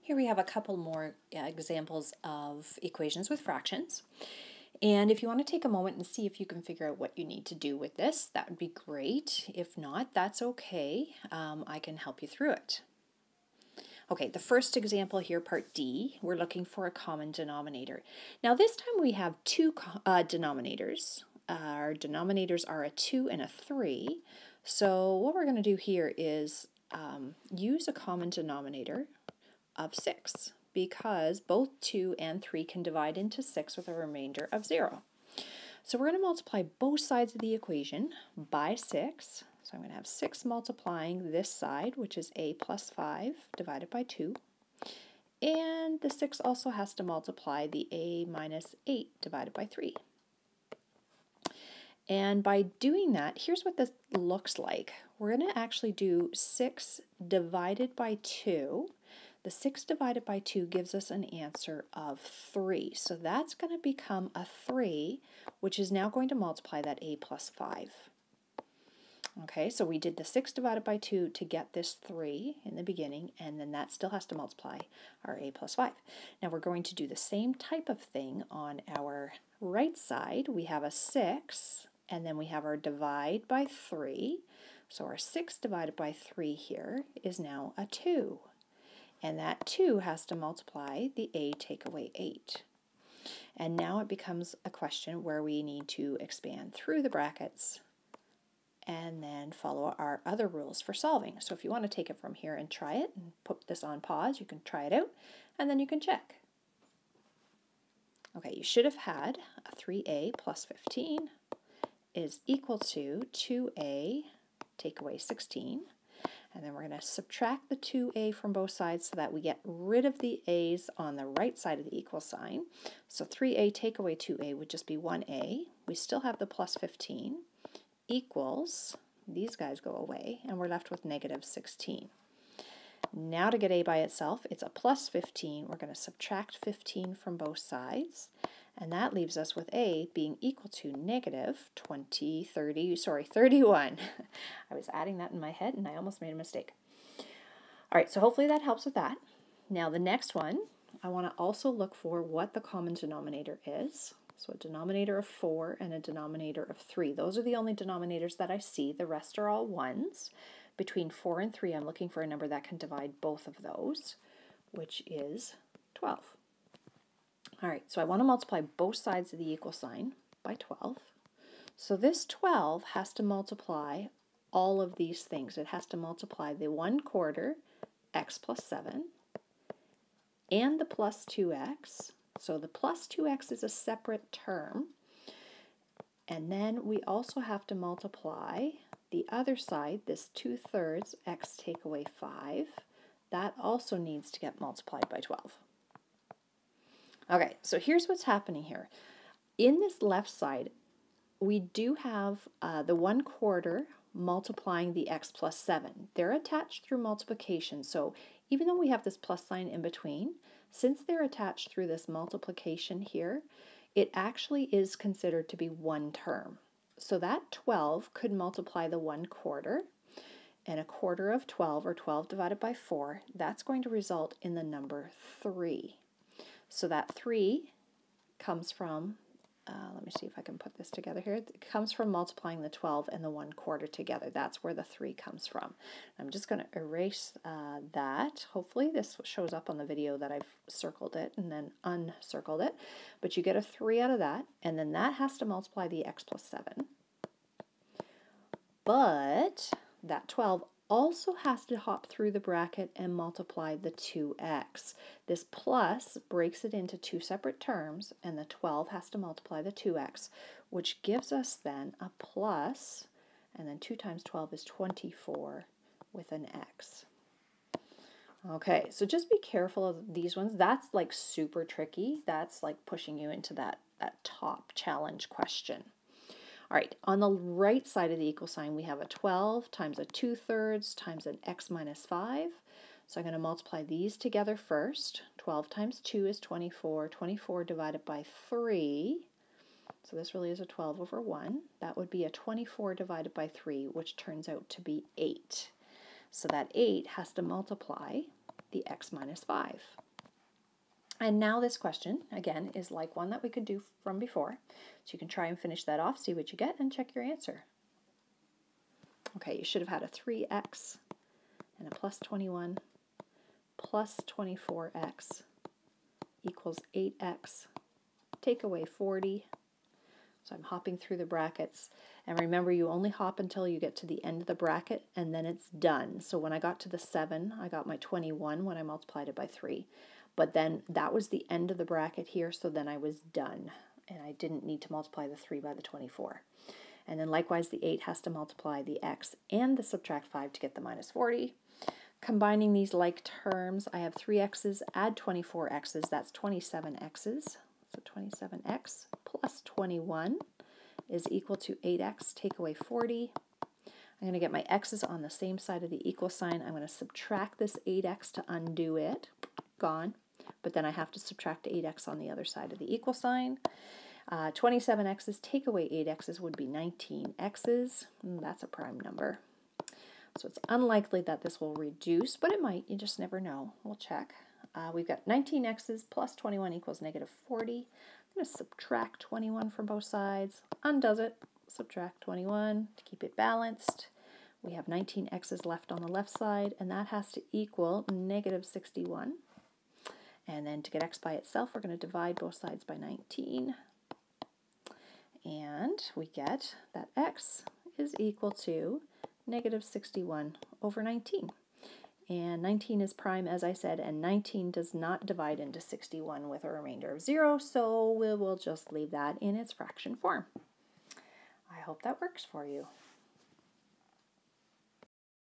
Here we have a couple more examples of equations with fractions. And if you want to take a moment and see if you can figure out what you need to do with this, that would be great. If not, that's okay. I can help you through it. Okay, the first example here, part D, we're looking for a common denominator. Now this time we have two denominators. Our denominators are a 2 and a 3. So what we're going to do here is use a common denominator of 6, because both 2 and 3 can divide into 6 with a remainder of 0. So we're going to multiply both sides of the equation by 6. So I'm going to have 6 multiplying this side, which is a plus 5 divided by 2. And the 6 also has to multiply the a minus 8 divided by 3. And by doing that, here's what this looks like. We're going to actually do 6 divided by 2. The 6 divided by 2 gives us an answer of 3. So that's going to become a 3, which is now going to multiply that a plus 5. Okay, so we did the 6 divided by 2 to get this 3 in the beginning, and then that still has to multiply our a plus 5. Now we're going to do the same type of thing on our right side. We have a 6, and then we have our divide by 3. So our 6 divided by 3 here is now a 2. And that 2 has to multiply the a take away 8. And now it becomes a question where we need to expand through the brackets and then follow our other rules for solving. So if you want to take it from here and try it and put this on pause, you can try it out and then you can check. Okay, you should have had a 3a plus 15 is equal to 2a take away 16. And then we're going to subtract the 2a from both sides so that we get rid of the a's on the right side of the equal sign. So 3a take away 2a would just be 1a. We still have the plus 15 equals, these guys go away, and we're left with negative 16. Now to get a by itself, it's a plus 15. We're going to subtract 15 from both sides. And that leaves us with a being equal to negative 31. I was adding that in my head and I almost made a mistake. All right, so hopefully that helps with that. Now the next one, I want to also look for what the common denominator is. So a denominator of 4 and a denominator of 3. Those are the only denominators that I see. The rest are all 1s. Between 4 and 3, I'm looking for a number that can divide both of those, which is 12. All right, so I want to multiply both sides of the equal sign by 12. So this 12 has to multiply all of these things. It has to multiply the 1/4 x plus 7 and the plus 2x. So the plus 2x is a separate term. And then we also have to multiply the other side, this 2/3 x take away 5. That also needs to get multiplied by 12. Okay, so here's what's happening here. In this left side, we do have the 1/4 multiplying the x plus 7. They're attached through multiplication, so even though we have this plus sign in between, since they're attached through this multiplication here, it actually is considered to be one term. So that 12 could multiply the 1/4, and 1/4 of 12, or 12 divided by 4, that's going to result in the number 3. So that 3 comes from, let me see if I can put this together here. It comes from multiplying the 12 and the 1/4 together. That's where the 3 comes from. I'm just going to erase that. Hopefully this shows up on the video that I've circled it and then uncircled it. But you get a 3 out of that, and then that has to multiply the x plus 7. But that 12 also has to hop through the bracket and multiply the 2x. This plus breaks it into two separate terms, and the 12 has to multiply the 2x, which gives us then a plus, and then 2 times 12 is 24 with an x. Okay, so just be careful of these ones. That's like super tricky. That's like pushing you into that top challenge question. All right, on the right side of the equal sign, we have a 12 times a 2/3 times an x minus 5. So I'm going to multiply these together first. 12 times 2 is 24. 24 divided by 3. So this really is a 12 over 1. That would be a 24 divided by 3, which turns out to be 8. So that 8 has to multiply the x minus 5. And now this question, again, is like one that we could do from before. So you can try and finish that off, see what you get, and check your answer. Okay, you should have had a 3x and a plus 21 plus 24x equals 8x. Take away 40. So I'm hopping through the brackets. And remember, you only hop until you get to the end of the bracket, and then it's done. So when I got to the 7, I got my 21 when I multiplied it by 3. But then that was the end of the bracket here, so then I was done. And I didn't need to multiply the 3 by the 24. And then likewise, the 8 has to multiply the x and the subtract 5 to get the minus 40. Combining these like terms, I have 3x's, add 24x's, that's 27x's. So 27x plus 21 is equal to 8x, take away 40. I'm going to get my x's on the same side of the equal sign. I'm going to subtract this 8x to undo it. Gone. But then I have to subtract 8x on the other side of the equal sign. 27x's, take away 8x's would be 19x's. That's a prime number. So it's unlikely that this will reduce, but it might. You just never know. We'll check. We've got 19x's plus 21 equals negative 40. I'm going to subtract 21 from both sides. Undoes it. Subtract 21 to keep it balanced. We have 19x's left on the left side, and that has to equal negative 61. And then to get x by itself, we're going to divide both sides by 19. And we get that x is equal to negative 61 over 19. And 19 is prime, as I said, and 19 does not divide into 61 with a remainder of 0, so we will just leave that in its fraction form. I hope that works for you.